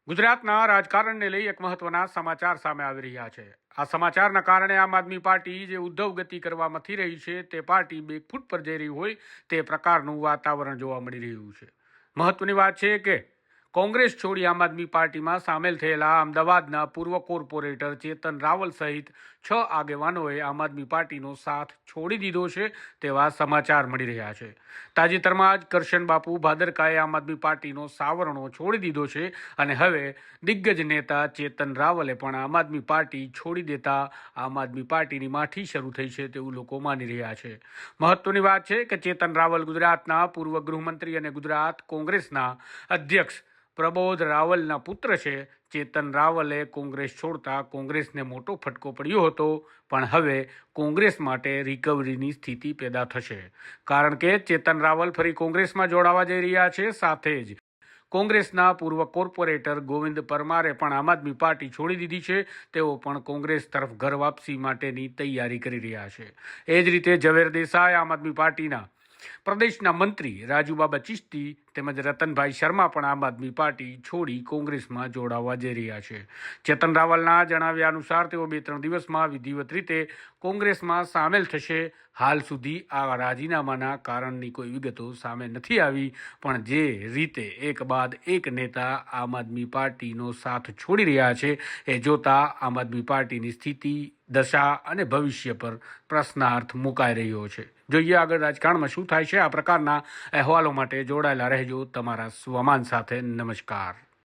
ગુજરાતના રાજકારણને લઈ એક મહત્વના સમાચાર સામે આવી રહ્યા છે। આ સમાચારના કારણે આમ આદમી પાર્ટી જે ઉદ્ધવ ગતિ કરવા મથી રહી છે તે પાર્ટી બેકફૂટ પર જઈ રહી હોય તે પ્રકારનું વાતાવરણ જોવા મળી રહ્યું છે। મહત્વની વાત છે કે કોંગ્રેસ છોડી આમ આદમી પાર્ટીમાં સામેલ થયેલા અમદાવાદના પૂર્વ કોર્પોરેટર ચેતન રાવલ સહિત 6 આગેવાનોએ આમ આદમી પાર્ટીનો સાથ છોડી દીધો છે તેવા સમાચાર મળી રહ્યા છે। તાજેતરમાં જ કરશન બાપુ ભાદરકાએ આમ આદમી પાર્ટીનો સાવરણો છોડી દીધો છે અને હવે દિગ્ગજ નેતા ચેતન રાવલે પણ આમ આદમી પાર્ટી છોડી દેતા આમ આદમી પાર્ટીની માઠી શરૂ થઈ છે તેવું લોકો માની રહ્યા છે। મહત્વની વાત છે કે ચેતન રાવલ ગુજરાતના પૂર્વ ગૃહમંત્રી અને ગુજરાત કોંગ્રેસના અધ્યક્ષ પ્રબોધ રાવલના પુત્ર છે। ચેતન રાવલે કોંગ્રેસ છોડતા કોંગ્રેસને મોટો ફટકો પડ્યો હતો, પણ હવે કોંગ્રેસ માટે રિકવરીની સ્થિતિ પેદા થશે, કારણ કે ચેતન રાવલ ફરી કોંગ્રેસમાં જોડાવા જઈ રહ્યા છે। સાથે જ કોંગ્રેસના પૂર્વ કોર્પોરેટર ગોવિંદ પરમારે પણ આમ આદમી પાર્ટી છોડી દીધી છે। તેઓ પણ કોંગ્રેસ તરફ ઘર વાપસી માટેની તૈયારી કરી રહ્યા છે। એ જ રીતે ઝવેર દેસાઈ આમ આદમી પાર્ટીના પ્રદેશના મંત્રી રાજુબાબા ચિશ્તી તેમજ રતનભાઈ શર્મા પણ આમ આદમી પાર્ટી છોડી કોંગ્રેસમાં જોડાવા જઈ રહ્યા છે। ચેતન રાવલના જણાવ્યા અનુસાર તેઓ 2-3 દિવસમાં વિધિવત રીતે કોંગ્રેસમાં સામેલ થશે। હાલ સુધી આ રાજીનામાના કારણની કોઈ વિગતો સામે નથી આવી, પણ જે રીતે એક બાદ એક નેતા આમ આદમી પાર્ટીનો સાથ છોડી રહ્યા છે એ જોતા આમ આદમી પાર્ટીની સ્થિતિ, દશા અને ભવિષ્ય પર પ્રશ્નાર્થ મુકાઈ રહ્યો છે। જોઈએ આગળ રાજકારણમાં શું થાય છે। આ પ્રકારના અહેવાલો માટે જોડાયેલા રહેજો તમારા સ્વમાન સાથે। નમસ્કાર।